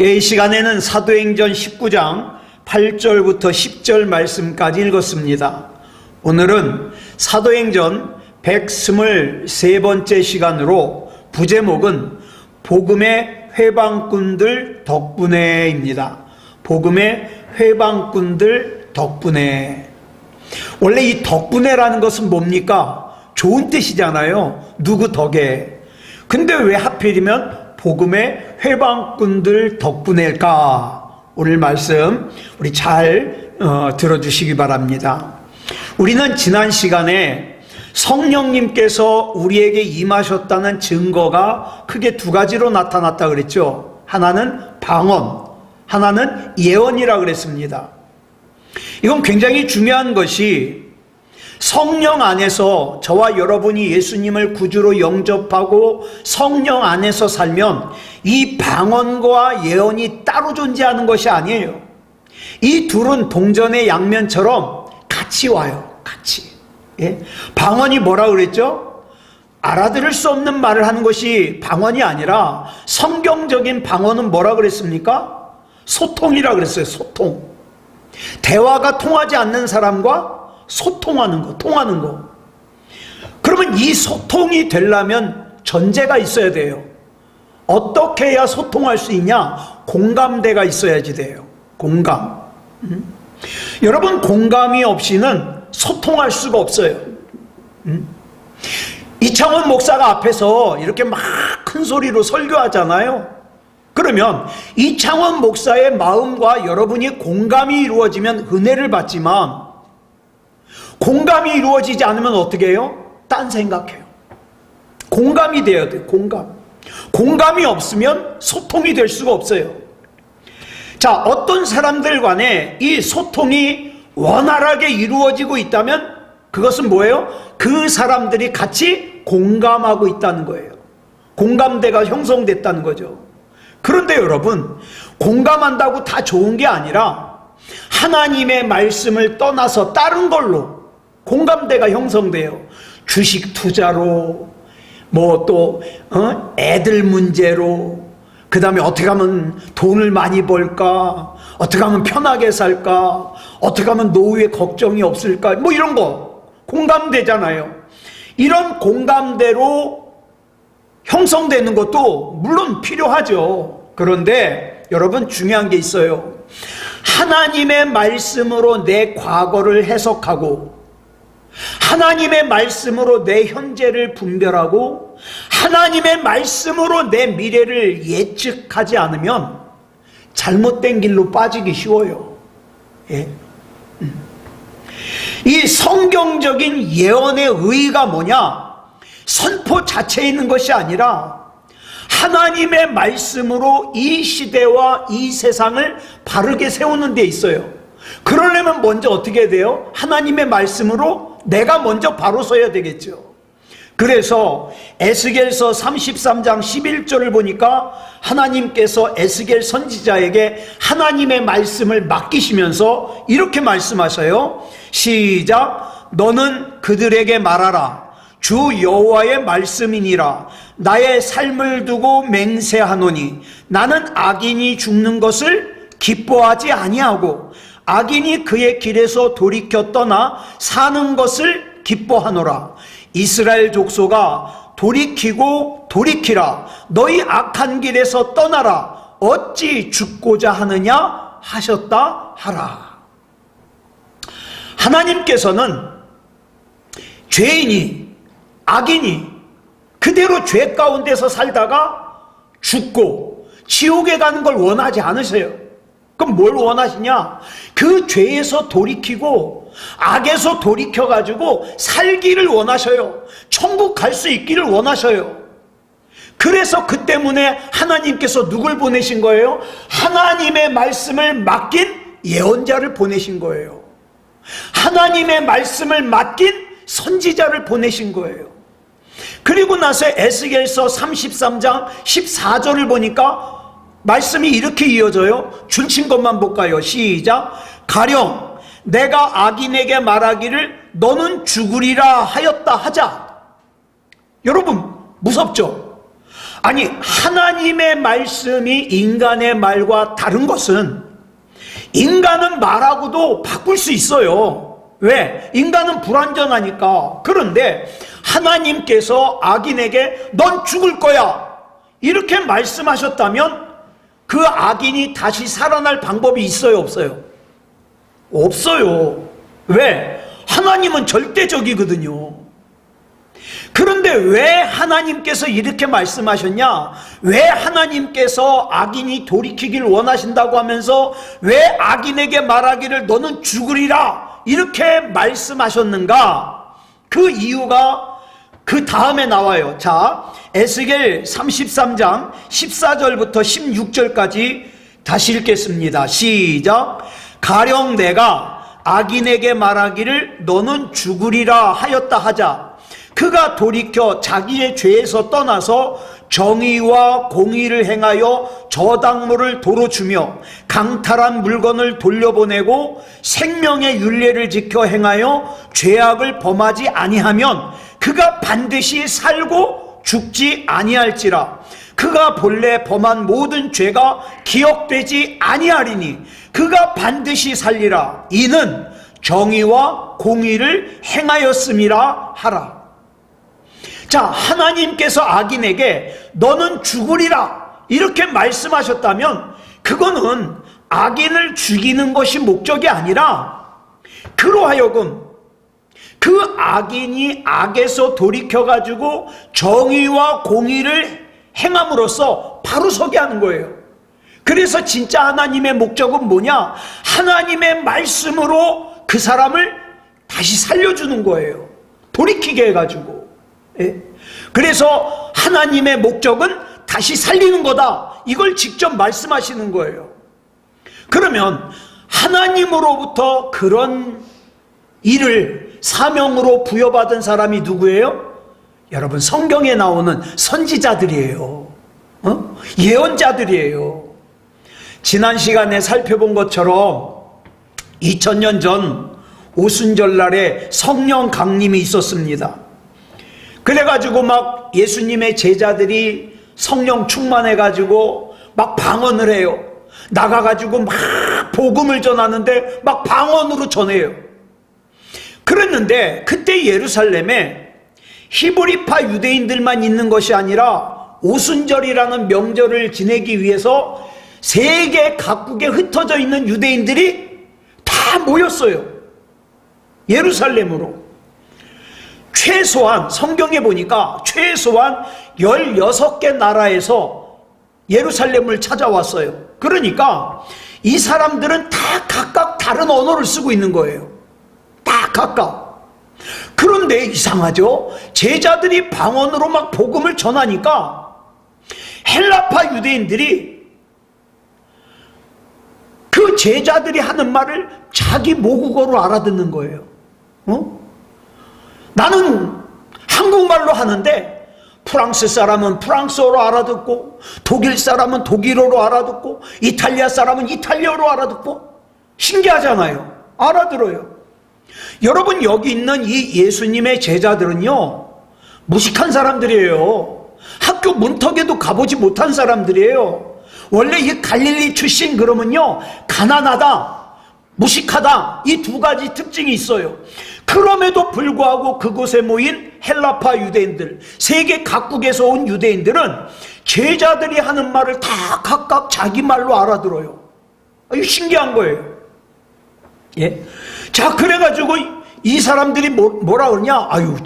이 시간에는 사도행전 19장 8절부터 10절 말씀까지 읽었습니다. 오늘은 사도행전 123번째 시간으로 부제목은 복음의 회방꾼들 덕분에입니다. 복음의 회방꾼들 덕분에. 원래 이 덕분에라는 것은 뭡니까? 좋은 뜻이잖아요. 누구 덕에. 근데 왜 하필이면 복음의 회방꾼들 덕분일까? 오늘 말씀 우리 잘 들어주시기 바랍니다. 우리는 지난 시간에 성령님께서 우리에게 임하셨다는 증거가 크게 두 가지로 나타났다 그랬죠. 하나는 방언, 하나는 예언이라 그랬습니다. 이건 굉장히 중요한 것이 성령 안에서 저와 여러분이 예수님을 구주로 영접하고 성령 안에서 살면 이 방언과 예언이 따로 존재하는 것이 아니에요. 이 둘은 동전의 양면처럼 같이 와요. 같이. 예? 방언이 뭐라 그랬죠? 알아들을 수 없는 말을 하는 것이 방언이 아니라 성경적인 방언은 뭐라 그랬습니까? 소통이라 그랬어요. 소통. 대화가 통하지 않는 사람과 소통하는 거, 통하는 거. 그러면 이 소통이 되려면 전제가 있어야 돼요. 어떻게 해야 소통할 수 있냐? 공감대가 있어야지 돼요. 공감. 여러분, 공감이 없이는 소통할 수가 없어요. 이창원 목사가 앞에서 이렇게 막 큰 소리로 설교하잖아요. 그러면 이창원 목사의 마음과 여러분이 공감이 이루어지면 은혜를 받지만, 공감이 이루어지지 않으면 어떻게 해요? 딴 생각해요. 공감이 돼야 돼요. 공감이 없으면 소통이 될 수가 없어요. 자, 어떤 사람들 간에 이 소통이 원활하게 이루어지고 있다면 그것은 뭐예요? 그 사람들이 같이 공감하고 있다는 거예요. 공감대가 형성됐다는 거죠. 그런데 여러분, 공감한다고 다 좋은 게 아니라 하나님의 말씀을 떠나서 다른 걸로 공감대가 형성돼요. 주식 투자로, 애들 문제로, 그 다음에 어떻게 하면 돈을 많이 벌까, 어떻게 하면 편하게 살까, 어떻게 하면 노후에 걱정이 없을까, 이런 거 공감되잖아요. 이런 공감대로 형성되는 것도 물론 필요하죠. 그런데 여러분, 중요한 게 있어요. 하나님의 말씀으로 내 과거를 해석하고, 하나님의 말씀으로 내 현재를 분별하고, 하나님의 말씀으로 내 미래를 예측하지 않으면 잘못된 길로 빠지기 쉬워요. 예? 이 성경적인 예언의 의의가 뭐냐? 선포 자체에 있는 것이 아니라 하나님의 말씀으로 이 시대와 이 세상을 바르게 세우는 데 있어요. 그러려면 먼저 어떻게 돼요? 하나님의 말씀으로 내가 먼저 바로 서야 되겠죠. 그래서 에스겔서 33장 11절을 보니까 하나님께서 에스겔 선지자에게 하나님의 말씀을 맡기시면서 이렇게 말씀하셔요. 시작. 너는 그들에게 말하라. 주 여호와의 말씀이니라. 나의 삶을 두고 맹세하노니 나는 악인이 죽는 것을 기뻐하지 아니하고 악인이 그의 길에서 돌이켜 떠나 사는 것을 기뻐하노라. 이스라엘 족속아, 돌이키라. 너희 악한 길에서 떠나라. 어찌 죽고자 하느냐 하셨다 하라. 하나님께서는 죄인이, 악인이 그대로 죄 가운데서 살다가 죽고 지옥에 가는 걸 원하지 않으세요. 그럼 뭘 원하시냐? 그 죄에서 돌이키고 악에서 돌이켜가지고 살기를 원하셔요. 천국 갈 수 있기를 원하셔요. 그래서 그 때문에 하나님께서 누굴 보내신 거예요? 하나님의 말씀을 맡긴 예언자를 보내신 거예요. 하나님의 말씀을 맡긴 선지자를 보내신 거예요. 그리고 나서 에스겔서 33장 14절을 보니까 말씀이 이렇게 이어져요. 줄친 것만 볼까요? 시작. 가령 내가 악인에게 말하기를 너는 죽으리라 하였다 하자. 여러분, 무섭죠? 아니, 하나님의 말씀이 인간의 말과 다른 것은 인간은 말하고도 바꿀 수 있어요. 왜? 인간은 불완전하니까. 그런데 하나님께서 악인에게 넌 죽을 거야 이렇게 말씀하셨다면 그 악인이 다시 살아날 방법이 있어요, 없어요? 없어요. 왜? 하나님은 절대적이거든요. 그런데 왜 하나님께서 이렇게 말씀하셨냐? 왜 하나님께서 악인이 돌이키길 원하신다고 하면서 왜 악인에게 말하기를 너는 죽으리라 이렇게 말씀하셨는가? 그 이유가 그 다음에 나와요. 자, 에스겔 33장 14절부터 16절까지 다시 읽겠습니다. 시작. 가령 내가 악인에게 말하기를 너는 죽으리라 하였다 하자 그가 돌이켜 자기의 죄에서 떠나서 정의와 공의를 행하여 저당물을 도로 주며 강탈한 물건을 돌려보내고 생명의 율례를 지켜 행하여 죄악을 범하지 아니하면 그가 반드시 살고 죽지 아니할지라. 그가 본래 범한 모든 죄가 기억되지 아니하리니 그가 반드시 살리라. 이는 정의와 공의를 행하였음이라 하라. 자, 하나님께서 악인에게 너는 죽으리라 이렇게 말씀하셨다면 그거는 악인을 죽이는 것이 목적이 아니라 그로 하여금 그 악인이 악에서 돌이켜가지고 정의와 공의를 행함으로써 바로 서게 하는 거예요. 그래서 진짜 하나님의 목적은 뭐냐? 하나님의 말씀으로 그 사람을 다시 살려주는 거예요. 돌이키게 해가지고. 예? 그래서 하나님의 목적은 다시 살리는 거다. 이걸 직접 말씀하시는 거예요. 그러면 하나님으로부터 그런 일을 사명으로 부여받은 사람이 누구예요? 여러분, 성경에 나오는 선지자들이에요. 예언자들이에요. 지난 시간에 살펴본 것처럼 2000년 전 오순절날에 성령 강림이 있었습니다. 그래가지고 막 예수님의 제자들이 성령 충만해가지고 막 방언을 해요. 나가가지고 막 복음을 전하는데 막 방언으로 전해요. 그랬는데 그때 예루살렘에 히브리파 유대인들만 있는 것이 아니라 오순절이라는 명절을 지내기 위해서 세계 각국에 흩어져 있는 유대인들이 다 모였어요. 예루살렘으로. 최소한 성경에 보니까 최소한 16개 나라에서 예루살렘을 찾아왔어요. 그러니까 이 사람들은 다 각각 다른 언어를 쓰고 있는 거예요. 다 각각. 그런데 이상하죠? 제자들이 방언으로 막 복음을 전하니까 헬라파 유대인들이 그 제자들이 하는 말을 자기 모국어로 알아듣는 거예요. 나는 한국말로 하는데 프랑스 사람은 프랑스어로 알아듣고 독일 사람은 독일어로 알아듣고 이탈리아 사람은 이탈리아어로 알아듣고 신기하잖아요. 알아들어요. 여러분, 여기 있는 이 예수님의 제자들은요, 무식한 사람들이에요. 학교 문턱에도 가보지 못한 사람들이에요. 원래 이 갈릴리 출신 그러면요, 가난하다, 무식하다, 이 두 가지 특징이 있어요. 그럼에도 불구하고 그곳에 모인 헬라파 유대인들, 세계 각국에서 온 유대인들은 제자들이 하는 말을 다 각각 자기 말로 알아들어요. 이거 신기한 거예요. 예? 자, 그래가지고 이 사람들이 뭐라 그러냐? 아유,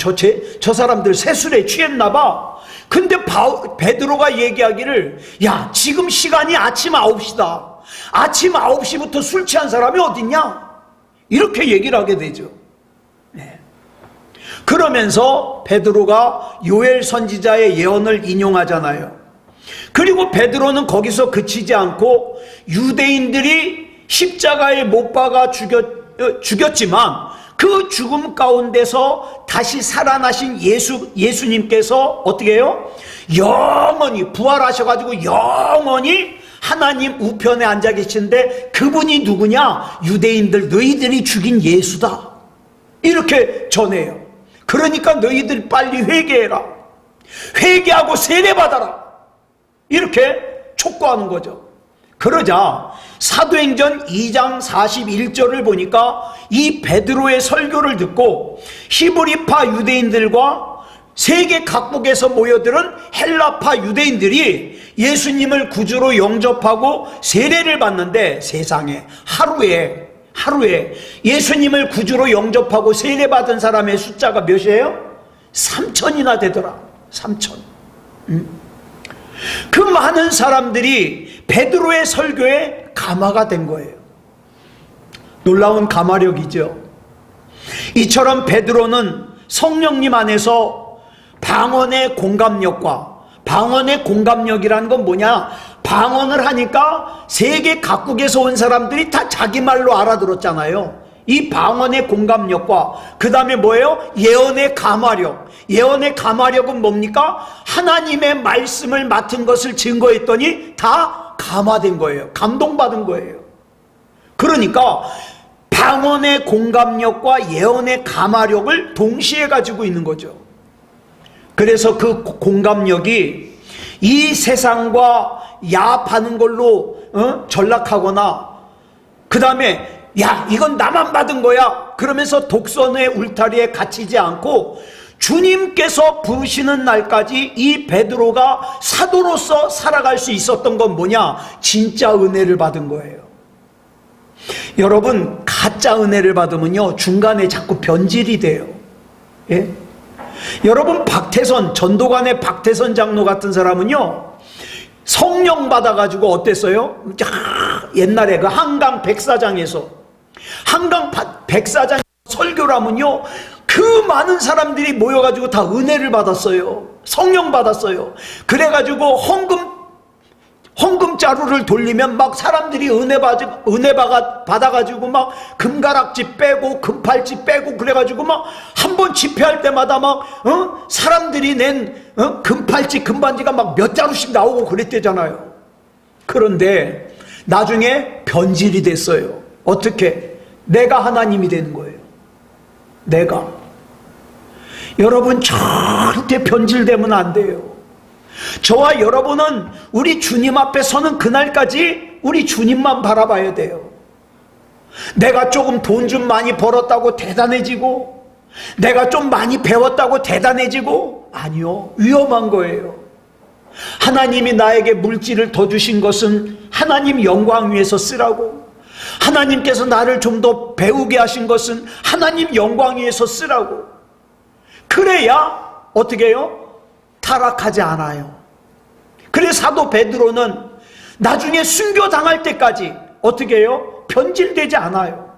저 사람들 세술에 취했나봐. 근데 베드로가 얘기하기를, 야, 지금 시간이 아침 9시다. 아침 9시부터 술 취한 사람이 어딨냐? 이렇게 얘기를 하게 되죠. 네. 그러면서 베드로가 요엘 선지자의 예언을 인용하잖아요. 그리고 베드로는 거기서 그치지 않고 유대인들이 십자가에 못 박아 죽였지만 그 죽음 가운데서 다시 살아나신 예수님께서 어떻게 해요? 영원히 부활하셔가지고 영원히 하나님 우편에 앉아 계신데 그분이 누구냐? 유대인들 너희들이 죽인 예수다. 이렇게 전해요. 그러니까 너희들 빨리 회개해라. 회개하고 세례받아라. 이렇게 촉구하는 거죠. 그러자 사도행전 2장 41절을 보니까 이 베드로의 설교를 듣고 히브리파 유대인들과 세계 각국에서 모여들은 헬라파 유대인들이 예수님을 구주로 영접하고 세례를 받는데, 세상에 하루에 예수님을 구주로 영접하고 세례받은 사람의 숫자가 몇이에요? 3,000이나 되더라. 3,000. 그 많은 사람들이 베드로의 설교에 감화가 된 거예요. 놀라운 감화력이죠. 이처럼 베드로는 성령님 안에서 방언의 공감력이라는 건 뭐냐? 방언을 하니까 세계 각국에서 온 사람들이 다 자기 말로 알아들었잖아요. 이 방언의 공감력과 그 다음에 뭐예요? 예언의 감화력. 예언의 감화력은 뭡니까? 하나님의 말씀을 맡은 것을 증거했더니 다 감화된 거예요. 감동받은 거예요. 그러니까 방언의 공감력과 예언의 감화력을 동시에 가지고 있는 거죠. 그래서 그 공감력이 이 세상과 야합하는 걸로 전락하거나, 그 다음에 야, 이건 나만 받은 거야 그러면서 독선의 울타리에 갇히지 않고 주님께서 부르시는 날까지 이 베드로가 사도로서 살아갈 수 있었던 건 뭐냐? 진짜 은혜를 받은 거예요. 여러분, 가짜 은혜를 받으면요 중간에 자꾸 변질이 돼요. 예? 여러분, 전도관의 박태선 장로 같은 사람은요 성령 받아가지고 어땠어요? 옛날에 그 한강 백사장에서 설교를 하면요 그 많은 사람들이 모여가지고 다 은혜를 받았어요. 성령 받았어요. 그래가지고 헌금 자루를 돌리면 막 사람들이 은혜 받아가지고 막 금가락지 빼고 금팔찌 빼고 그래가지고 막 한 번 집회할 때마다 막 사람들이 낸 금팔찌 금반지가 막 몇 자루씩 나오고 그랬대잖아요. 그런데 나중에 변질이 됐어요. 어떻게? 내가 하나님이 되는 거예요. 내가. 여러분, 절대 변질되면 안 돼요. 저와 여러분은 우리 주님 앞에 서는 그날까지 우리 주님만 바라봐야 돼요. 내가 조금 돈 좀 많이 벌었다고 대단해지고, 내가 좀 많이 배웠다고 대단해지고, 아니요, 위험한 거예요. 하나님이 나에게 물질을 더 주신 것은 하나님 영광 위해서 쓰라고, 하나님께서 나를 좀 더 배우게 하신 것은 하나님 영광 위해서 쓰라고. 그래야 어떻게 해요? 타락하지 않아요. 그래서 사도 베드로는 나중에 순교당할 때까지 어떻게 해요? 변질되지 않아요.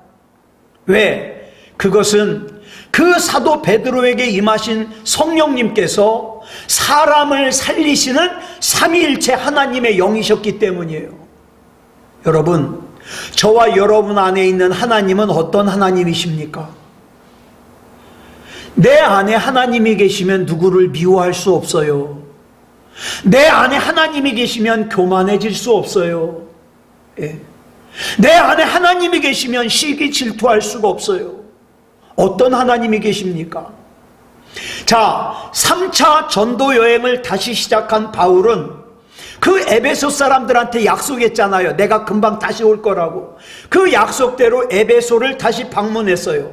왜? 그것은 그 사도 베드로에게 임하신 성령님께서 사람을 살리시는 삼위일체 하나님의 영이셨기 때문이에요. 여러분, 저와 여러분 안에 있는 하나님은 어떤 하나님이십니까? 내 안에 하나님이 계시면 누구를 미워할 수 없어요. 내 안에 하나님이 계시면 교만해질 수 없어요. 예. 내 안에 하나님이 계시면 시기 질투할 수가 없어요. 어떤 하나님이 계십니까? 자, 3차 전도 여행을 다시 시작한 바울은 그 에베소 사람들한테 약속했잖아요. 내가 금방 다시 올 거라고. 그 약속대로 에베소를 다시 방문했어요.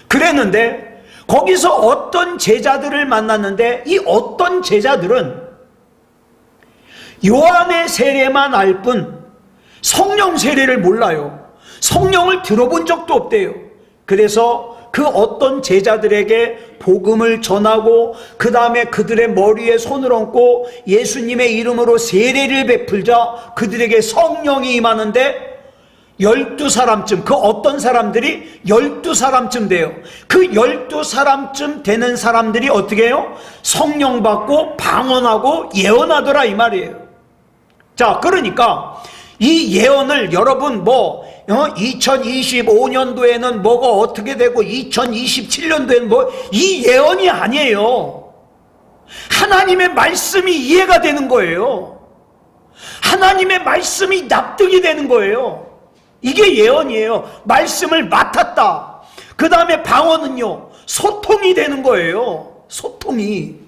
그랬는데 거기서 어떤 제자들을 만났는데, 이 어떤 제자들은 요한의 세례만 알 뿐 성령 세례를 몰라요. 성령을 들어본 적도 없대요. 그래서 그 어떤 제자들에게 복음을 전하고 그 다음에 그들의 머리에 손을 얹고 예수님의 이름으로 세례를 베풀자 그들에게 성령이 임하는데 12사람쯤, 그 어떤 사람들이 12사람쯤 돼요. 그 12사람쯤 되는 사람들이 어떻게 해요? 성령 받고 방언하고 예언하더라 이 말이에요. 자, 그러니까 이 예언을 여러분 2025년도에는 뭐가 어떻게 되고 2027년도에는 이 예언이 아니에요. 하나님의 말씀이 이해가 되는 거예요. 하나님의 말씀이 납득이 되는 거예요. 이게 예언이에요. 말씀을 맡았다. 그 다음에 방언은요, 소통이 되는 거예요. 소통이.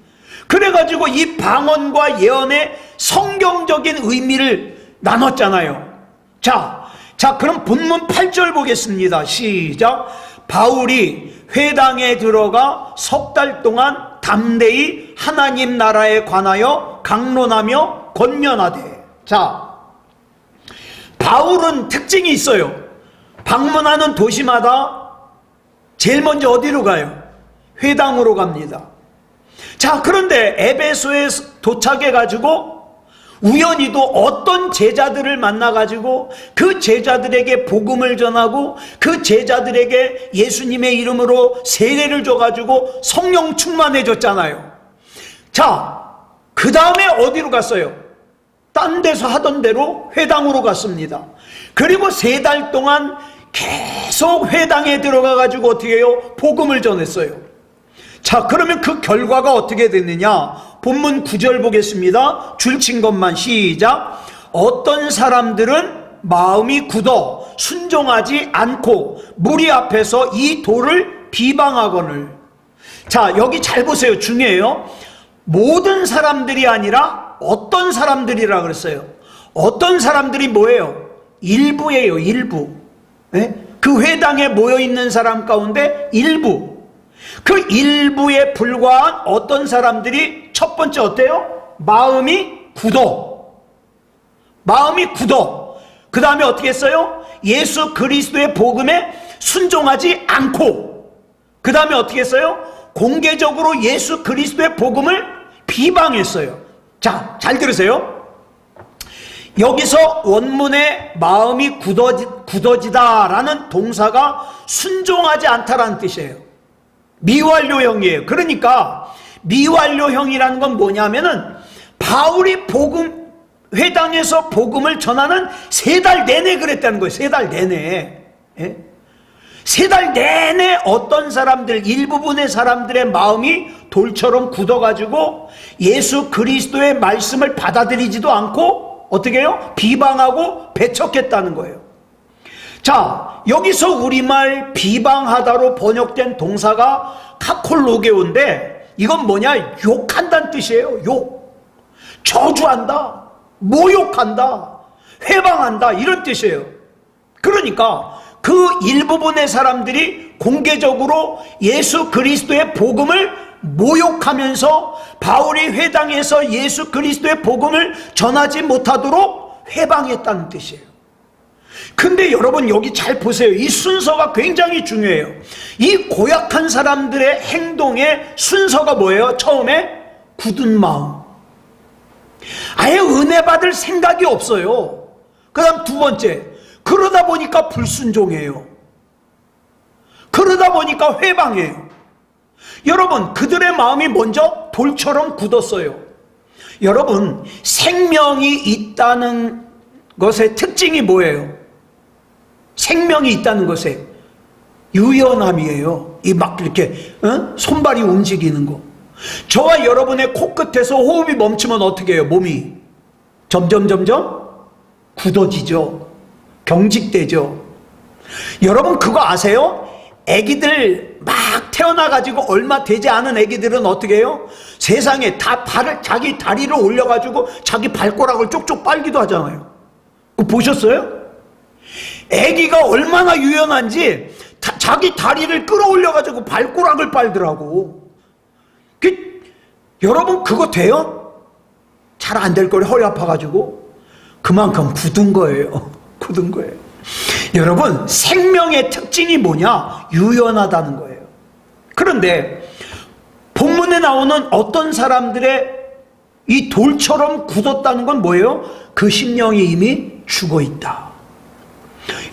그래가지고 이 방언과 예언의 성경적인 의미를 나눴잖아요. 자, 그럼 본문 8절 보겠습니다. 시작. 바울이 회당에 들어가 석 달 동안 담대히 하나님 나라에 관하여 강론하며 권면하되. 자, 바울은 특징이 있어요. 방문하는 도시마다 제일 먼저 어디로 가요? 회당으로 갑니다. 자, 그런데 에베소에 도착해가지고 우연히도 어떤 제자들을 만나가지고 그 제자들에게 복음을 전하고 그 제자들에게 예수님의 이름으로 세례를 줘가지고 성령 충만해졌잖아요. 자, 그 다음에 어디로 갔어요? 딴 데서 하던 대로 회당으로 갔습니다. 그리고 3달 동안 계속 회당에 들어가가지고 어떻게 해요? 복음을 전했어요. 자, 그러면 그 결과가 어떻게 됐느냐? 본문 9절 보겠습니다. 줄친 것만 시작. 어떤 사람들은 마음이 굳어 순종하지 않고 무리 앞에서 이 도를 비방하거늘. 자, 여기 잘 보세요. 중요해요. 모든 사람들이 아니라 어떤 사람들이라 그랬어요. 어떤 사람들이 뭐예요? 일부예요. 일부. 네? 그 회당에 모여있는 사람 가운데 일부. 그 일부에 불과한 어떤 사람들이 첫 번째 어때요? 마음이 굳어. 마음이 굳어. 그 다음에 어떻게 했어요? 예수 그리스도의 복음에 순종하지 않고, 그 다음에 어떻게 했어요? 공개적으로 예수 그리스도의 복음을 비방했어요. 자, 잘 들으세요. 여기서 원문에 마음이 굳어지다라는 동사가 순종하지 않다라는 뜻이에요. 미완료형이에요. 그러니까 미완료형이라는 건 뭐냐면은 바울이 회당에서 복음을 전하는 3달 내내 그랬다는 거예요. 3달 내내. 예? 3달 내내 어떤 사람들, 일부분의 사람들의 마음이 돌처럼 굳어가지고 예수 그리스도의 말씀을 받아들이지도 않고 어떻게 해요? 비방하고 배척했다는 거예요. 자, 여기서 우리말 비방하다로 번역된 동사가 카콜로게오인데 이건 뭐냐? 욕한다는 뜻이에요. 욕. 저주한다. 모욕한다. 회방한다. 이런 뜻이에요. 그러니까 그 일부분의 사람들이 공개적으로 예수 그리스도의 복음을 모욕하면서 바울이 회당에서 예수 그리스도의 복음을 전하지 못하도록 회방했다는 뜻이에요. 근데 여러분 여기 잘 보세요. 이 순서가 굉장히 중요해요. 이 고약한 사람들의 행동의 순서가 뭐예요? 처음에 굳은 마음. 아예 은혜 받을 생각이 없어요. 그 다음 두 번째, 그러다 보니까 불순종해요. 그러다 보니까 회방해요. 여러분, 그들의 마음이 먼저 돌처럼 굳었어요. 여러분, 생명이 있다는 것의 특징이 뭐예요? 생명이 있다는 것의 유연함이에요. 이 막 이렇게 손발이 움직이는 거. 저와 여러분의 코끝에서 호흡이 멈추면 어떻게 해요? 몸이 점점 굳어지죠. 경직되죠. 여러분 그거 아세요? 애기들 막 태어나가지고 얼마 되지 않은 애기들은 어떻게 해요? 세상에 다 자기 다리를 올려가지고 자기 발가락을 쪽쪽 빨기도 하잖아요. 그거 보셨어요? 애기가 얼마나 유연한지 자기 다리를 끌어올려가지고 발가락을 빨더라고. 여러분 그거 돼요? 잘 안 될 거예요. 허리 아파가지고. 그만큼 굳은 거예요. 굳은 거예요. 여러분 생명의 특징이 뭐냐? 유연하다는 거예요. 그런데 본문에 나오는 어떤 사람들의 이 돌처럼 굳었다는 건 뭐예요? 그 심령이 이미 죽어 있다.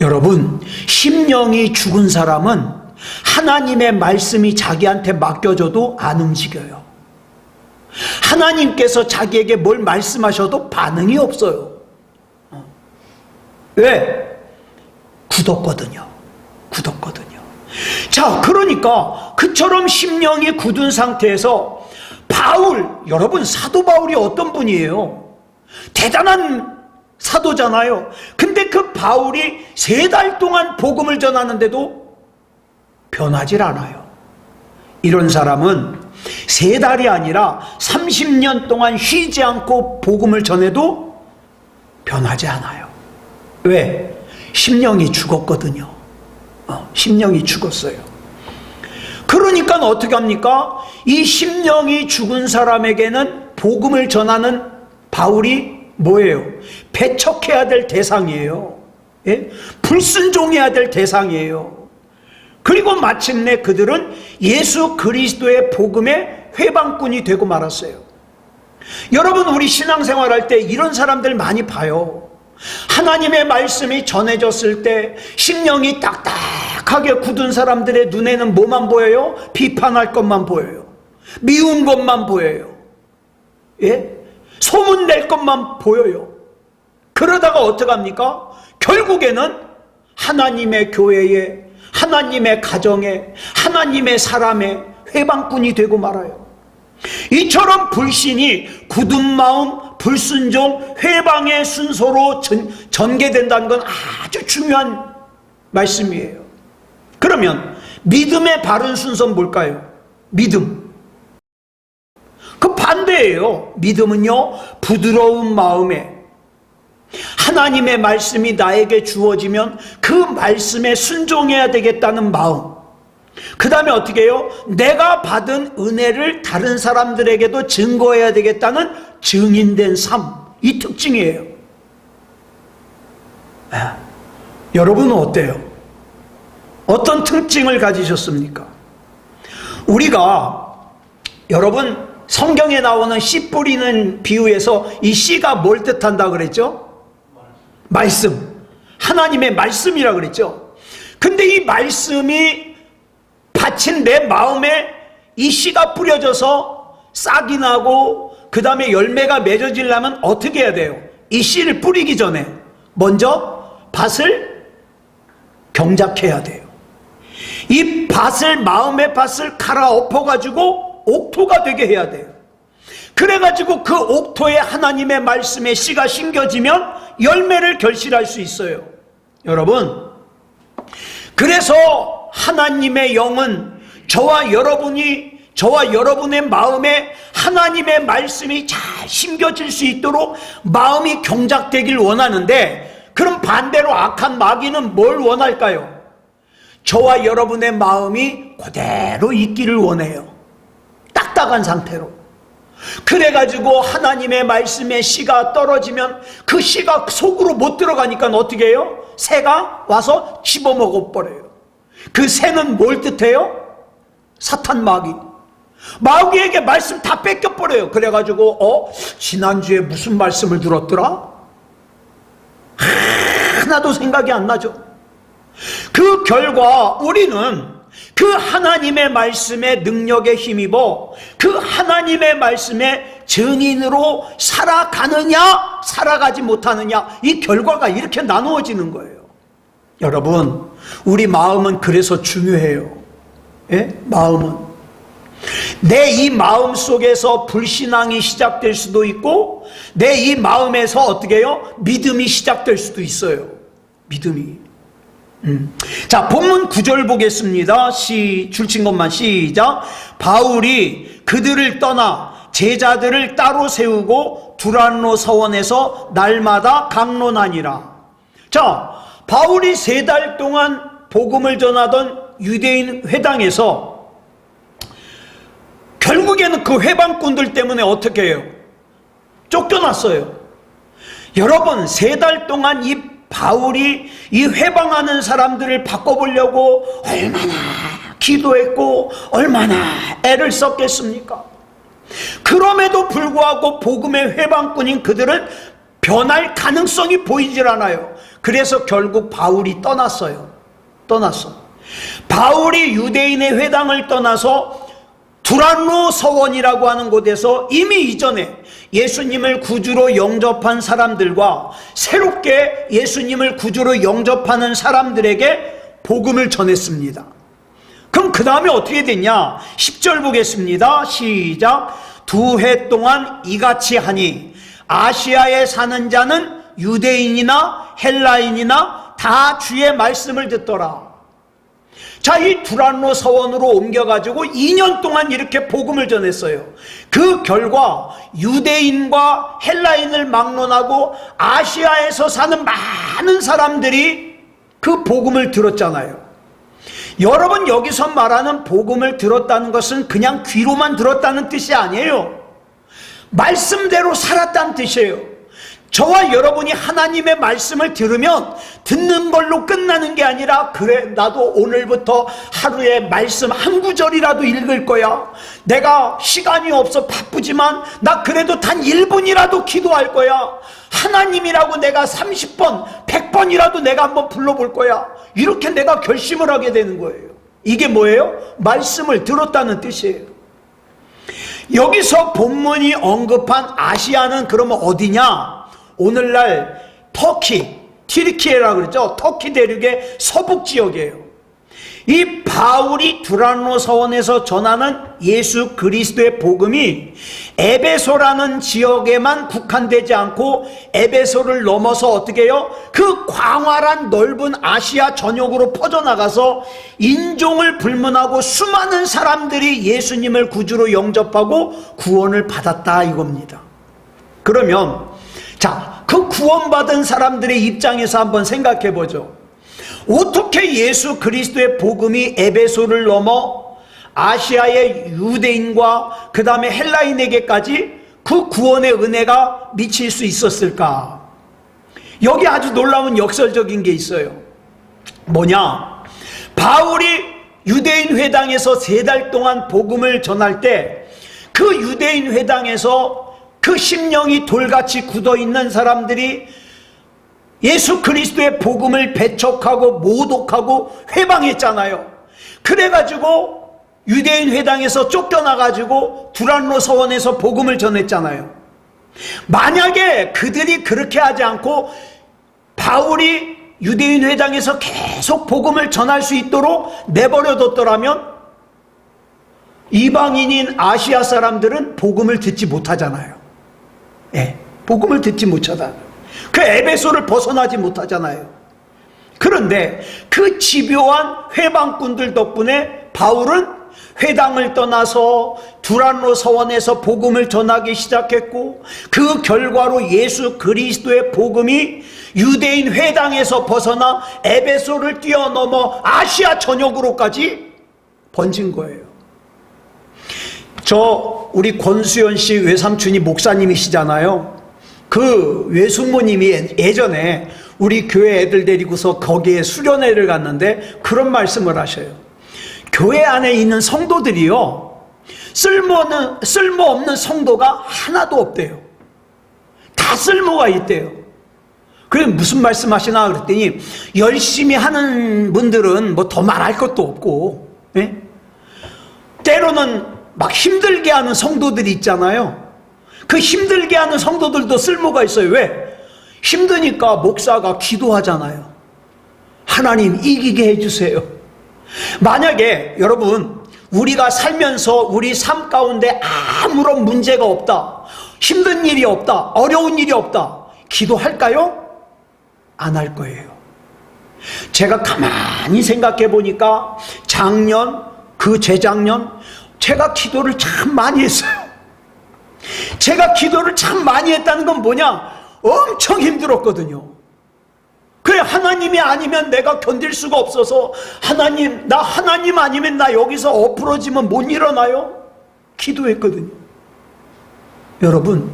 여러분, 심령이 죽은 사람은 하나님의 말씀이 자기한테 맡겨져도 안 움직여요. 하나님께서 자기에게 뭘 말씀하셔도 반응이 없어요. 왜? 굳었거든요. 자, 그러니까 그처럼 심령이 굳은 상태에서 바울, 여러분 사도 바울이 어떤 분이에요? 대단한 사도잖아요. 근데 그 바울이 3달 동안 복음을 전하는데도 변하질 않아요. 이런 사람은 3달이 아니라 30년 동안 쉬지 않고 복음을 전해도 변하지 않아요. 왜? 심령이 죽었거든요. 심령이 죽었어요. 그러니까 어떻게 합니까? 이 심령이 죽은 사람에게는 복음을 전하는 바울이 뭐예요? 배척해야 될 대상이에요. 예? 불순종해야 될 대상이에요. 그리고 마침내 그들은 예수 그리스도의 복음의 회방꾼이 되고 말았어요. 여러분, 우리 신앙생활할 때 이런 사람들 많이 봐요. 하나님의 말씀이 전해졌을 때 심령이 딱딱하게 굳은 사람들의 눈에는 뭐만 보여요? 비판할 것만 보여요. 미운 것만 보여요. 예? 소문낼 것만 보여요. 그러다가 어떡합니까? 결국에는 하나님의 교회에, 하나님의 가정에, 하나님의 사람의 회방꾼이 되고 말아요. 이처럼 불신이 굳은 마음, 불순종, 회방의 순서로 전개된다는 건 아주 중요한 말씀이에요. 그러면 믿음의 바른 순서는 뭘까요? 믿음. 그 반대예요. 믿음은요, 부드러운 마음에 하나님의 말씀이 나에게 주어지면 그 말씀에 순종해야 되겠다는 마음. 그 다음에 어떻게 해요? 내가 받은 은혜를 다른 사람들에게도 증거해야 되겠다는 증인된 삶. 이 특징이에요. 여러분은 어때요? 어떤 특징을 가지셨습니까? 우리가, 여러분, 성경에 나오는 씨 뿌리는 비유에서 이 씨가 뭘 뜻한다 그랬죠? 말씀. 하나님의 말씀이라 그랬죠? 근데 이 말씀이 받친 내 마음에 이 씨가 뿌려져서 싹이 나고 그 다음에 열매가 맺어지려면 어떻게 해야 돼요? 이 씨를 뿌리기 전에 먼저 밭을 경작해야 돼요. 이 밭을, 마음의 밭을 갈아엎어가지고 옥토가 되게 해야 돼요. 그래가지고 그 옥토에 하나님의 말씀의 씨가 심겨지면 열매를 결실할 수 있어요. 여러분, 그래서 하나님의 영은 저와 여러분의 마음에 하나님의 말씀이 잘 심겨질 수 있도록 마음이 경작되길 원하는데, 그럼 반대로 악한 마귀는 뭘 원할까요? 저와 여러분의 마음이 그대로 있기를 원해요. 딱딱한 상태로. 그래가지고 하나님의 말씀에 씨가 떨어지면 그 씨가 속으로 못 들어가니까 어떻게 해요? 새가 와서 씹어먹어버려요. 그 새는 뭘 뜻해요? 사탄 마귀. 마귀에게 말씀 다 뺏겨버려요. 그래가지고 지난주에 무슨 말씀을 들었더라? 하나도 생각이 안 나죠. 그 결과 우리는 그 하나님의 말씀의 능력에 힘입어 그 하나님의 말씀의 증인으로 살아가느냐 살아가지 못하느냐, 이 결과가 이렇게 나누어지는 거예요. 여러분, 우리 마음은 그래서 중요해요. 예? 마음은 내 이 마음 속에서 불신앙이 시작될 수도 있고 내 이 마음에서 어떻게 해요? 믿음이 시작될 수도 있어요. 믿음이. 자, 본문 9절 보겠습니다. 줄친 것만 시작. 바울이 그들을 떠나 제자들을 따로 세우고 두란노 서원에서 날마다 강론하니라. 자, 바울이 3달 동안 복음을 전하던 유대인 회당에서 결국에는 그 회방꾼들 때문에 어떻게 해요? 쫓겨났어요. 여러분, 3달 동안 이 바울이 이 회방하는 사람들을 바꿔보려고 얼마나 기도했고 얼마나 애를 썼겠습니까? 그럼에도 불구하고 복음의 회방꾼인 그들은 변할 가능성이 보이질 않아요. 그래서 결국 바울이 떠났어요. 바울이 유대인의 회당을 떠나서 두란노 서원이라고 하는 곳에서 이미 이전에 예수님을 구주로 영접한 사람들과 새롭게 예수님을 구주로 영접하는 사람들에게 복음을 전했습니다. 그럼 그 다음에 어떻게 됐냐? 10절 보겠습니다. 시작. 2해 동안 이같이 하니 아시아에 사는 자는 유대인이나 헬라인이나 다 주의 말씀을 듣더라. 자, 이 두란노 서원으로 옮겨가지고 2년 동안 이렇게 복음을 전했어요. 그 결과 유대인과 헬라인을 막론하고 아시아에서 사는 많은 사람들이 그 복음을 들었잖아요. 여러분, 여기서 말하는 복음을 들었다는 것은 그냥 귀로만 들었다는 뜻이 아니에요. 말씀대로 살았다는 뜻이에요. 저와 여러분이 하나님의 말씀을 들으면 듣는 걸로 끝나는 게 아니라, 그래, 나도 오늘부터 하루에 말씀 한 구절이라도 읽을 거야. 내가 시간이 없어 바쁘지만 나 그래도 단 1분이라도 기도할 거야. 하나님이라고 내가 30번, 100번이라도 내가 한번 불러볼 거야. 이렇게 내가 결심을 하게 되는 거예요. 이게 뭐예요? 말씀을 들었다는 뜻이에요. 여기서 본문이 언급한 아시아는 그러면 어디냐? 오늘날 터키, 튀르키예라고 그러죠. 터키 대륙의 서북 지역이에요. 이 바울이 두란노 서원에서 전하는 예수 그리스도의 복음이 에베소라는 지역에만 국한되지 않고 에베소를 넘어서 어떻게 해요? 그 광활한 넓은 아시아 전역으로 퍼져나가서 인종을 불문하고 수많은 사람들이 예수님을 구주로 영접하고 구원을 받았다 이겁니다. 그러면 자, 그 구원받은 사람들의 입장에서 한번 생각해 보죠. 어떻게 예수 그리스도의 복음이 에베소를 넘어 아시아의 유대인과 그 다음에 헬라인에게까지 그 구원의 은혜가 미칠 수 있었을까? 여기 아주 놀라운 역설적인 게 있어요. 뭐냐? 바울이 유대인 회당에서 3달 동안 복음을 전할 때 그 유대인 회당에서 그 심령이 돌같이 굳어있는 사람들이 예수 그리스도의 복음을 배척하고 모독하고 회방했잖아요. 그래가지고 유대인 회당에서 쫓겨나가지고 두란노 서원에서 복음을 전했잖아요. 만약에 그들이 그렇게 하지 않고 바울이 유대인 회당에서 계속 복음을 전할 수 있도록 내버려뒀더라면 이방인인 아시아 사람들은 복음을 듣지 못하잖아요. 예, 복음을 듣지 못하다. 그 에베소를 벗어나지 못하잖아요. 그런데 그 집요한 회방꾼들 덕분에 바울은 회당을 떠나서 두란노 서원에서 복음을 전하기 시작했고, 그 결과로 예수 그리스도의 복음이 유대인 회당에서 벗어나 에베소를 뛰어넘어 아시아 전역으로까지 번진 거예요. 우리 권수연 씨 외삼촌이 목사님이시잖아요. 그 외숙모님이 예전에 우리 교회 애들 데리고서 거기에 수련회를 갔는데 그런 말씀을 하셔요. 교회 안에 있는 성도들이요, 쓸모없는 성도가 하나도 없대요. 다 쓸모가 있대요. 그래서 무슨 말씀 하시나 그랬더니, 열심히 하는 분들은 뭐 더 말할 것도 없고, 예? 때로는 막 힘들게 하는 성도들이 있잖아요. 그 힘들게 하는 성도들도 쓸모가 있어요. 왜? 힘드니까 목사가 기도하잖아요. 하나님 이기게 해주세요. 만약에 여러분, 우리가 살면서 우리 삶 가운데 아무런 문제가 없다, 힘든 일이 없다, 어려운 일이 없다, 기도할까요? 안 할 거예요. 제가 가만히 생각해 보니까 작년, 그 재작년 제가 기도를 참 많이 했어요. 제가 기도를 참 많이 했다는 건 뭐냐? 엄청 힘들었거든요. 그래, 하나님이 아니면 내가 견딜 수가 없어서, 하나님 아니면 나 여기서 엎으러지면 못 일어나요? 기도했거든요. 여러분,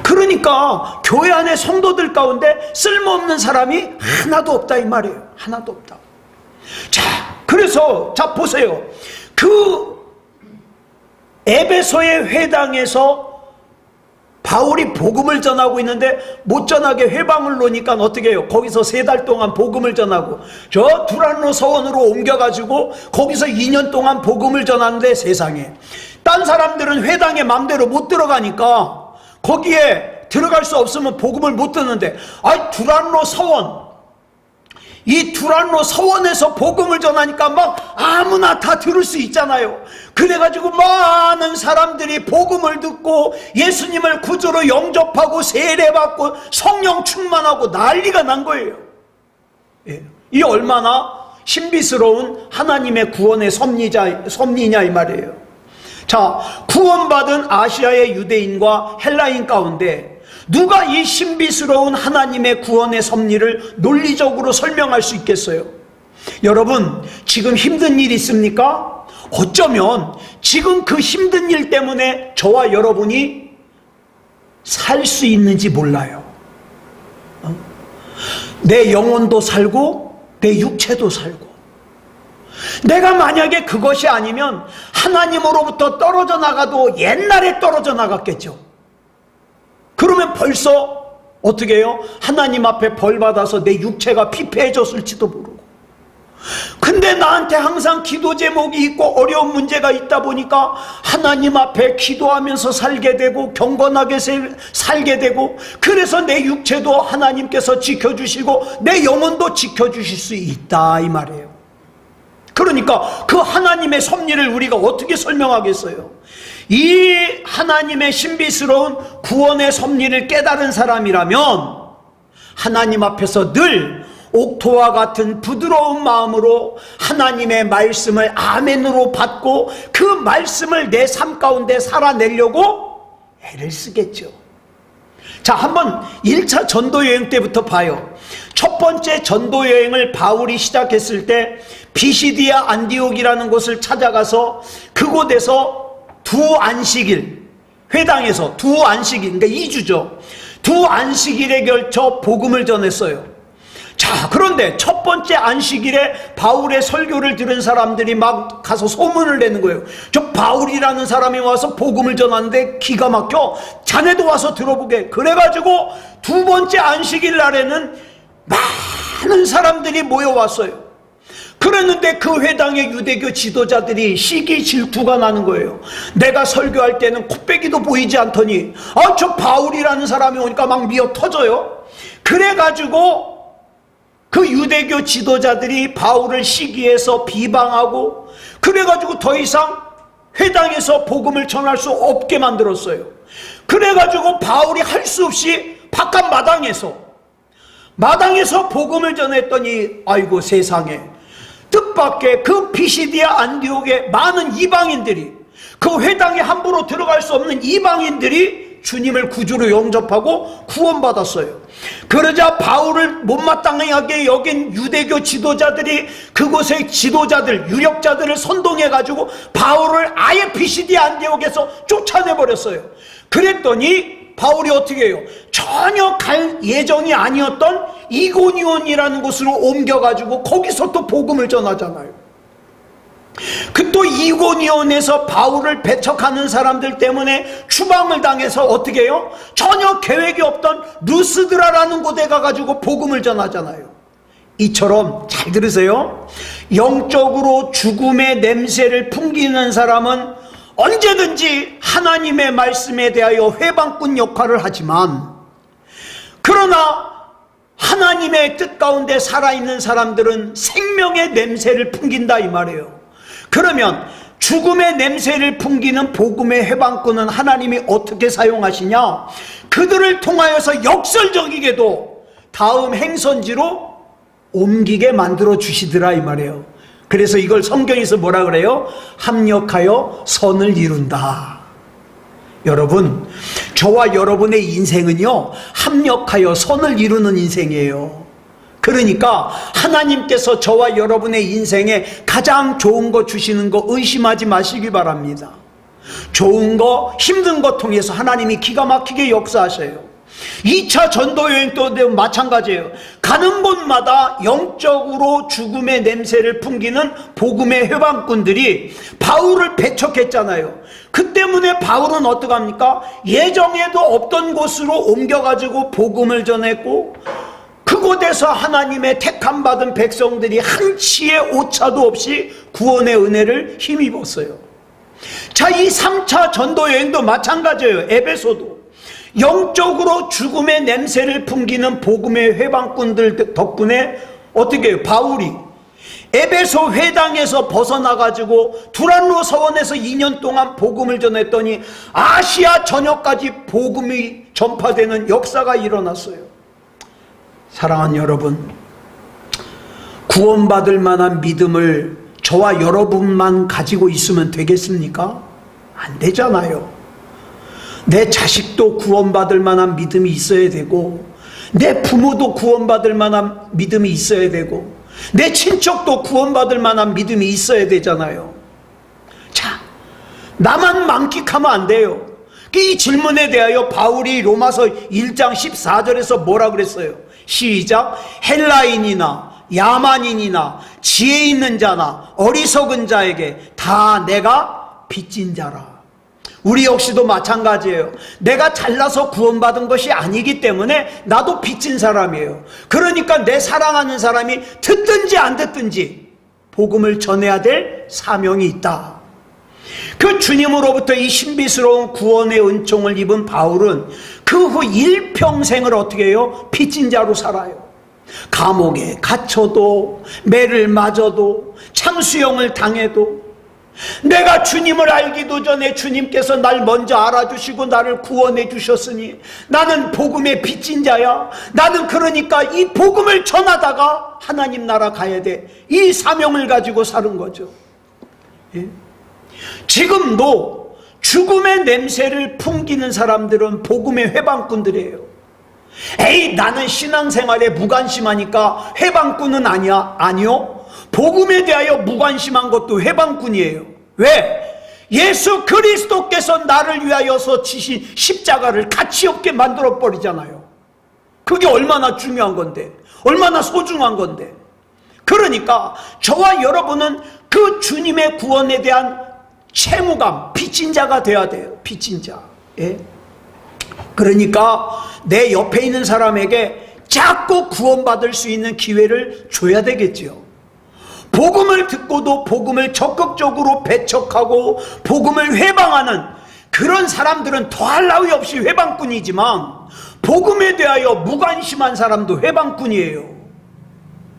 그러니까 교회 안에 성도들 가운데 쓸모없는 사람이 하나도 없다 이 말이에요. 하나도 없다. 자, 그래서 자 보세요. 그 에베소의 회당에서 바울이 복음을 전하고 있는데 못 전하게 회방을 놓으니까 어떻게 해요? 거기서 3달 동안 복음을 전하고, 저 두란노 서원으로 옮겨가지고 거기서 2년 동안 복음을 전하는데, 세상에 딴 사람들은 회당에 맘대로 못 들어가니까 거기에 들어갈 수 없으면 복음을 못 듣는데, 두란노 서원, 이 두란노 서원에서 복음을 전하니까 막 아무나 다 들을 수 있잖아요. 그래가지고 많은 사람들이 복음을 듣고 예수님을 구주로 영접하고 세례받고 성령 충만하고 난리가 난 거예요. 예. 이 얼마나 신비스러운 하나님의 구원의 섭리냐 이 말이에요. 자, 구원받은 아시아의 유대인과 헬라인 가운데 누가 이 신비스러운 하나님의 구원의 섭리를 논리적으로 설명할 수 있겠어요? 여러분, 지금 힘든 일 있습니까? 어쩌면 지금 그 힘든 일 때문에 저와 여러분이 살 수 있는지 몰라요. 내 영혼도 살고 내 육체도 살고. 내가 만약에 그것이 아니면 하나님으로부터 떨어져 나가도 옛날에 떨어져 나갔겠죠. 그러면 벌써 어떻게 해요? 하나님 앞에 벌 받아서 내 육체가 피폐해졌을지도 모르고. 근데 나한테 항상 기도 제목이 있고 어려운 문제가 있다 보니까 하나님 앞에 기도하면서 살게 되고 경건하게 살게 되고, 그래서 내 육체도 하나님께서 지켜주시고 내 영혼도 지켜주실 수 있다 이 말이에요. 그러니까 그 하나님의 섭리를 우리가 어떻게 설명하겠어요? 이 하나님의 신비스러운 구원의 섭리를 깨달은 사람이라면 하나님 앞에서 늘 옥토와 같은 부드러운 마음으로 하나님의 말씀을 아멘으로 받고 그 말씀을 내 삶 가운데 살아내려고 애를 쓰겠죠. 자, 한번 1차 전도여행 때부터 봐요. 첫 번째 전도여행을 바울이 시작했을 때 비시디아 안디옥이라는 곳을 찾아가서 그곳에서 두 안식일, 회당에서 두 안식일, 그러니까 2주죠. 두 안식일에 걸쳐 복음을 전했어요. 자, 그런데 첫 번째 안식일에 바울의 설교를 들은 사람들이 막 가서 소문을 내는 거예요. 저 바울이라는 사람이 와서 복음을 전하는데 기가 막혀, 자네도 와서 들어보게. 그래가지고 두 번째 안식일 날에는 많은 사람들이 모여왔어요. 그랬는데 그 회당의 유대교 지도자들이 시기 질투가 나는 거예요. 내가 설교할 때는 코빼기도 보이지 않더니 저 바울이라는 사람이 오니까 막 미어 터져요. 그래가지고 그 유대교 지도자들이 바울을 시기해서 비방하고, 그래가지고 더 이상 회당에서 복음을 전할 수 없게 만들었어요. 그래가지고 바울이 할 수 없이 바깥 마당에서 복음을 전했더니 아이고 세상에, 뜻밖의 그 피시디아 안디옥의 많은 이방인들이, 그 회당에 함부로 들어갈 수 없는 이방인들이 주님을 구주로 영접하고 구원받았어요. 그러자 바울을 못마땅하게 여긴 유대교 지도자들이 그곳의 지도자들, 유력자들을 선동해가지고 바울을 아예 피시디아 안디옥에서 쫓아내버렸어요. 그랬더니 바울이 어떻게 해요? 전혀 갈 예정이 아니었던 이고니온이라는 곳으로 옮겨가지고 거기서 또 복음을 전하잖아요. 그 또 이고니온에서 바울을 배척하는 사람들 때문에 추방을 당해서 어떻게 해요? 전혀 계획이 없던 루스드라라는 곳에 가가지고 복음을 전하잖아요. 이처럼 잘 들으세요. 영적으로 죽음의 냄새를 풍기는 사람은 언제든지 하나님의 말씀에 대하여 회방꾼 역할을 하지만, 그러나 하나님의 뜻 가운데 살아있는 사람들은 생명의 냄새를 풍긴다 이 말이에요. 그러면 죽음의 냄새를 풍기는 복음의 해방꾼은 하나님이 어떻게 사용하시냐? 그들을 통하여서 역설적이게도 다음 행선지로 옮기게 만들어 주시더라 이 말이에요. 그래서 이걸 성경에서 뭐라 그래요? 합력하여 선을 이룬다. 여러분, 저와 여러분의 인생은요, 합력하여 선을 이루는 인생이에요. 그러니까 하나님께서 저와 여러분의 인생에 가장 좋은 거 주시는 거 의심하지 마시기 바랍니다. 좋은 거, 힘든 거 통해서 하나님이 기가 막히게 역사하셔요. 2차 전도여행도 마찬가지예요. 가는 곳마다 영적으로 죽음의 냄새를 풍기는 복음의 회방꾼들이 바울을 배척했잖아요. 그 때문에 바울은 어떡합니까? 예정에도 없던 곳으로 옮겨가지고 복음을 전했고, 그곳에서 하나님의 택함받은 백성들이 한치의 오차도 없이 구원의 은혜를 힘입었어요. 자, 이 3차 전도여행도 마찬가지예요. 에베소도 영적으로 죽음의 냄새를 풍기는 복음의 회방꾼들 덕분에 어떻게 해요? 바울이 에베소 회당에서 벗어나가지고 두란노 서원에서 2년 동안 복음을 전했더니 아시아 전역까지 복음이 전파되는 역사가 일어났어요. 사랑하는 여러분, 구원받을 만한 믿음을 저와 여러분만 가지고 있으면 되겠습니까? 안 되잖아요. 내 자식도 구원받을 만한 믿음이 있어야 되고, 내 부모도 구원받을 만한 믿음이 있어야 되고, 내 친척도 구원받을 만한 믿음이 있어야 되잖아요. 자, 나만 만끽하면 안 돼요. 이 질문에 대하여 바울이 로마서 1장 14절에서 뭐라 그랬어요? 시작. 헬라인이나 야만인이나 지혜 있는 자나 어리석은 자에게 다 내가 빚진 자라. 우리 역시도 마찬가지예요. 내가 잘나서 구원받은 것이 아니기 때문에 나도 빚진 사람이에요. 그러니까 내 사랑하는 사람이 듣든지 안 듣든지 복음을 전해야 될 사명이 있다. 그 주님으로부터 이 신비스러운 구원의 은총을 입은 바울은 그 후 일평생을 어떻게 해요? 빚진 자로 살아요. 감옥에 갇혀도, 매를 맞아도, 참수형을 당해도, 내가 주님을 알기도 전에 주님께서 날 먼저 알아주시고 나를 구원해 주셨으니 나는 복음의 빚진 자야. 나는 그러니까 이 복음을 전하다가 하나님 나라 가야 돼. 이 사명을 가지고 사는 거죠. 예? 지금도 죽음의 냄새를 풍기는 사람들은 복음의 회방꾼들이에요. 에이, 나는 신앙생활에 무관심하니까 회방꾼은 아니야. 아니요, 복음에 대하여 무관심한 것도 회방꾼이에요. 왜? 예수 그리스도께서 나를 위하여서 지신 십자가를 가치없게 만들어 버리잖아요. 그게 얼마나 중요한 건데, 얼마나 소중한 건데. 그러니까 저와 여러분은 그 주님의 구원에 대한 채무감, 빚진 자가 돼야 돼요. 빚진 자. 예? 그러니까 내 옆에 있는 사람에게 자꾸 구원받을 수 있는 기회를 줘야 되겠지요. 복음을 듣고도 복음을 적극적으로 배척하고 복음을 회방하는 그런 사람들은 더할 나위 없이 회방꾼이지만, 복음에 대하여 무관심한 사람도 회방꾼이에요.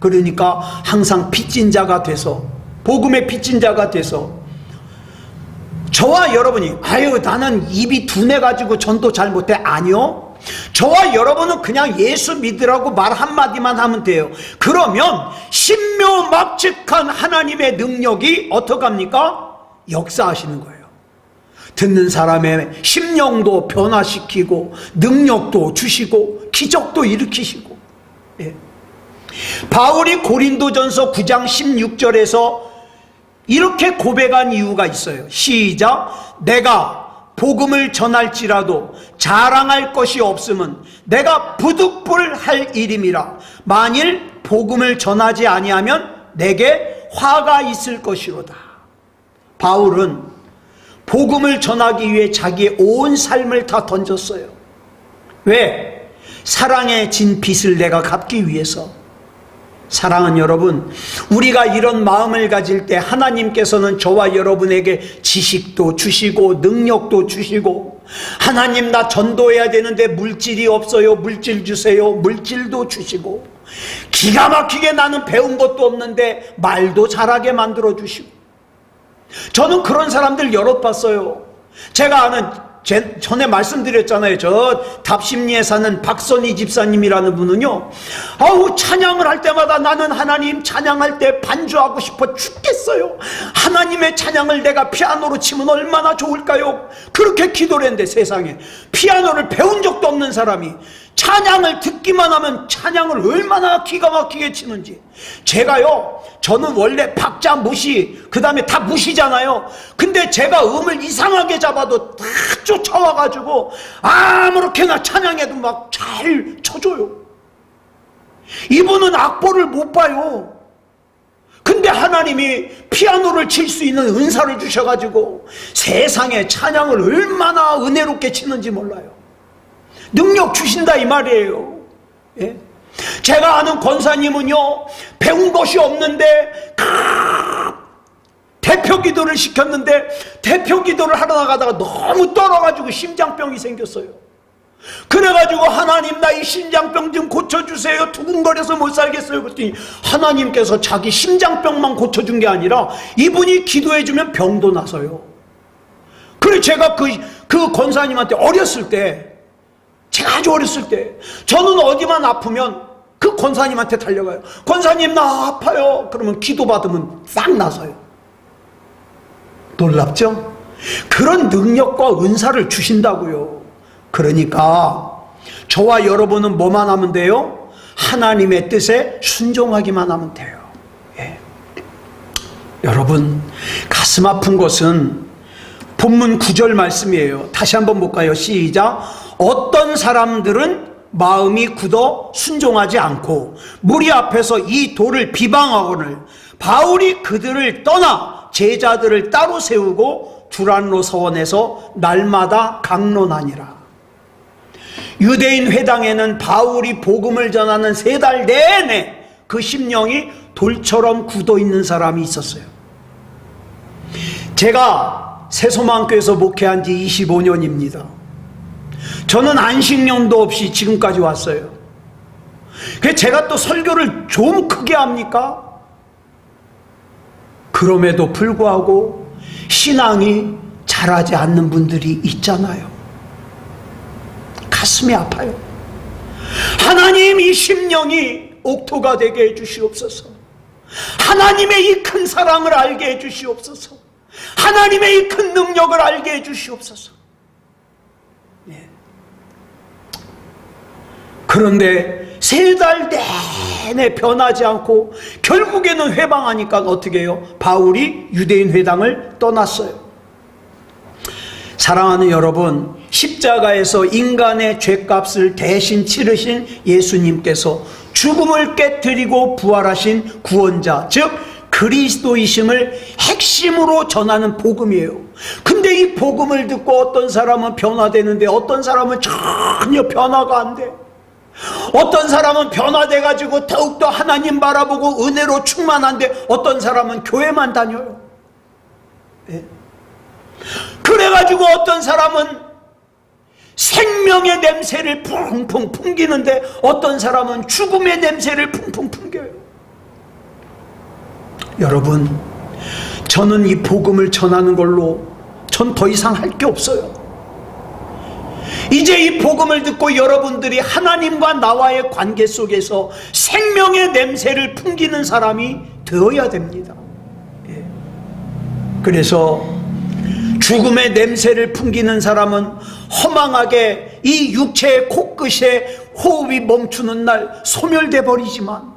그러니까 항상 빚진 자가 돼서, 복음의 빚진 자가 돼서, 저와 여러분이 아유 나는 입이 둔해 가지고 전도 잘 못해. 아니요, 저와 여러분은 그냥 예수 믿으라고 말 한마디만 하면 돼요. 그러면 신묘막측한 하나님의 능력이 어떡합니까? 역사하시는 거예요. 듣는 사람의 심령도 변화시키고 능력도 주시고 기적도 일으키시고. 예. 바울이 고린도전서 9장 16절에서 이렇게 고백한 이유가 있어요. 시작. 내가 복음을 전할지라도 자랑할 것이 없음은 내가 부득불할 일임이라. 만일 복음을 전하지 아니하면 내게 화가 있을 것이로다. 바울은 복음을 전하기 위해 자기의 온 삶을 다 던졌어요. 왜? 사랑에 진 빚을 내가 갚기 위해서. 사랑하는 여러분, 우리가 이런 마음을 가질 때 하나님께서는 저와 여러분에게 지식도 주시고 능력도 주시고, 하나님 나 전도해야 되는데 물질이 없어요, 물질 주세요, 물질도 주시고, 기가 막히게 나는 배운 것도 없는데 말도 잘하게 만들어 주시고. 저는 그런 사람들 여럿 봤어요. 제가 아는, 전에 말씀드렸잖아요. 저 답심리에 사는 박선희 집사님이라는 분은요, 아우 찬양을 할 때마다 나는 하나님 찬양할 때 반주하고 싶어 죽겠어요. 하나님의 찬양을 내가 피아노로 치면 얼마나 좋을까요? 그렇게 기도를 했는데, 세상에 피아노를 배운 적도 없는 사람이 찬양을 듣기만 하면 찬양을 얼마나 기가 막히게 치는지. 제가요, 저는 원래 박자 무시, 그 다음에 다 무시잖아요. 근데 제가 음을 이상하게 잡아도 다 쫓아와가지고 아무렇게나 찬양해도 막 잘 쳐줘요. 이분은 악보를 못 봐요. 근데 하나님이 피아노를 칠 수 있는 은사를 주셔가지고 세상에 찬양을 얼마나 은혜롭게 치는지 몰라요. 능력 주신다 이 말이에요. 예? 제가 아는 권사님은요, 배운 것이 없는데 대표 기도를 시켰는데 대표 기도를 하러 나가다가 너무 떨어가지고 심장병이 생겼어요. 그래가지고 하나님 나 이 심장병 좀 고쳐주세요. 두근거려서 못 살겠어요. 그랬더니 하나님께서 자기 심장병만 고쳐준 게 아니라 이분이 기도해주면 병도 나서요. 그래 제가 그 권사님한테 어렸을 때, 제가 아주 어렸을 때, 저는 어디만 아프면 그 권사님한테 달려가요. 권사님, 나 아파요. 그러면 기도받으면 싹 나서요. 놀랍죠? 그런 능력과 은사를 주신다고요. 그러니까 저와 여러분은 뭐만 하면 돼요? 하나님의 뜻에 순종하기만 하면 돼요. 예. 여러분, 가슴 아픈 것은 본문 9절 말씀이에요. 다시 한번 볼까요? 시작. 어떤 사람들은 마음이 굳어 순종하지 않고 무리 앞에서 이 돌을 비방하거늘 바울이 그들을 떠나 제자들을 따로 세우고 두란노 서원에서 날마다 강론하니라. 유대인 회당에는 바울이 복음을 전하는 3달 내내 그 심령이 돌처럼 굳어 있는 사람이 있었어요. 제가 새소망교에서 목회한 지 25년입니다. 저는 안식년도 없이 지금까지 왔어요. 그래서 제가 또 설교를 좀 크게 합니까? 그럼에도 불구하고 신앙이 자라지 않는 분들이 있잖아요. 가슴이 아파요. 하나님, 이 심령이 옥토가 되게 해주시옵소서. 하나님의 이 큰 사랑을 알게 해주시옵소서. 하나님의 이 큰 능력을 알게 해주시옵소서. 예. 그런데 3달 내내 변하지 않고 결국에는 회방하니까 어떻게 해요? 바울이 유대인 회당을 떠났어요. 사랑하는 여러분, 십자가에서 인간의 죄값을 대신 치르신 예수님께서 죽음을 깨뜨리고 부활하신 구원자, 즉 그리스도이심을 핵심으로 전하는 복음이에요. 근데 이 복음을 듣고 어떤 사람은 변화되는데 어떤 사람은 전혀 변화가 안 돼. 어떤 사람은 변화돼가지고 더욱더 하나님 바라보고 은혜로 충만한데 어떤 사람은 교회만 다녀요. 네. 그래가지고 어떤 사람은 생명의 냄새를 풍풍 풍기는데 어떤 사람은 죽음의 냄새를 풍풍 풍겨요. 여러분, 저는 이 복음을 전하는 걸로 전 더 이상 할 게 없어요. 이제 이 복음을 듣고 여러분들이 하나님과 나와의 관계 속에서 생명의 냄새를 풍기는 사람이 되어야 됩니다. 예. 그래서 죽음의 냄새를 풍기는 사람은 허망하게 이 육체의 코끝에 호흡이 멈추는 날 소멸돼 버리지만,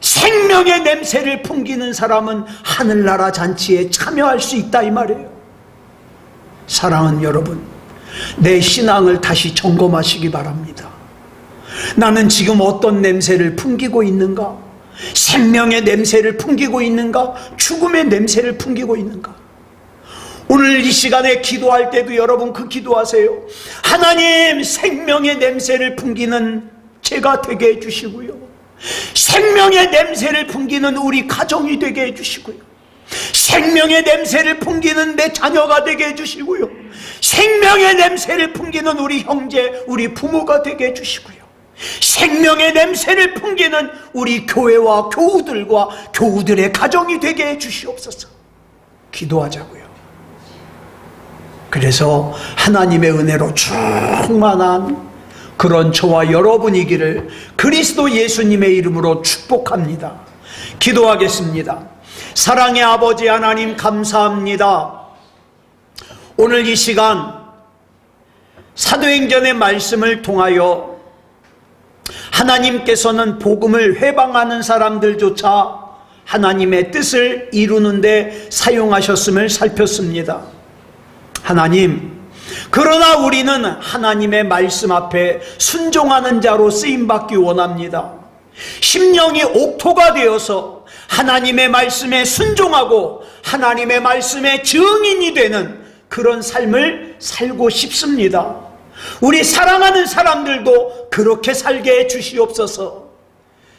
생명의 냄새를 풍기는 사람은 하늘나라 잔치에 참여할 수 있다, 이 말이에요. 사랑하는 여러분, 내 신앙을 다시 점검하시기 바랍니다. 나는 지금 어떤 냄새를 풍기고 있는가? 생명의 냄새를 풍기고 있는가? 죽음의 냄새를 풍기고 있는가? 오늘 이 시간에 기도할 때도 여러분 그 기도하세요. 하나님, 생명의 냄새를 풍기는 제가 되게 해주시고요, 생명의 냄새를 풍기는 우리 가정이 되게 해주시고요, 생명의 냄새를 풍기는 내 자녀가 되게 해주시고요, 생명의 냄새를 풍기는 우리 형제, 우리 부모가 되게 해주시고요, 생명의 냄새를 풍기는 우리 교회와 교우들과 교우들의 가정이 되게 해주시옵소서. 기도하자고요. 그래서 하나님의 은혜로 충만한 그런 저와 여러분이기를 그리스도 예수님의 이름으로 축복합니다. 기도하겠습니다. 사랑의 아버지 하나님, 감사합니다. 오늘 이 시간 사도행전의 말씀을 통하여 하나님께서는 복음을 회방하는 사람들조차 하나님의 뜻을 이루는데 사용하셨음을 살폈습니다. 하나님, 그러나 우리는 하나님의 말씀 앞에 순종하는 자로 쓰임받기 원합니다. 심령이 옥토가 되어서 하나님의 말씀에 순종하고 하나님의 말씀의 증인이 되는 그런 삶을 살고 싶습니다. 우리 사랑하는 사람들도 그렇게 살게 해 주시옵소서.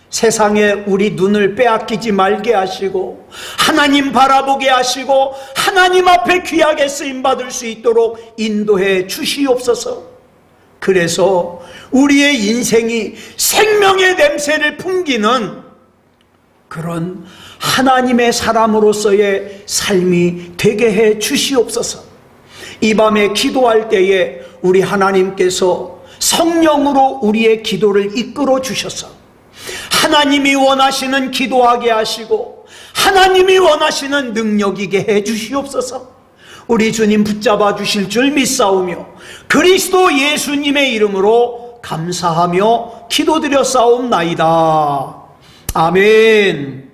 세상에 우리 눈을 빼앗기지 말게 하시고 하나님 바라보게 하시고 하나님 앞에 귀하게 쓰임받을 수 있도록 인도해 주시옵소서. 그래서 우리의 인생이 생명의 냄새를 풍기는 그런 하나님의 사람으로서의 삶이 되게 해 주시옵소서. 이 밤에 기도할 때에 우리 하나님께서 성령으로 우리의 기도를 이끌어 주셔서 하나님이 원하시는 기도하게 하시고 하나님이 원하시는 능력이게 해 주시옵소서. 우리 주님 붙잡아 주실 줄 믿사오며 그리스도 예수님의 이름으로 감사하며 기도드려 싸움나이다. 아멘.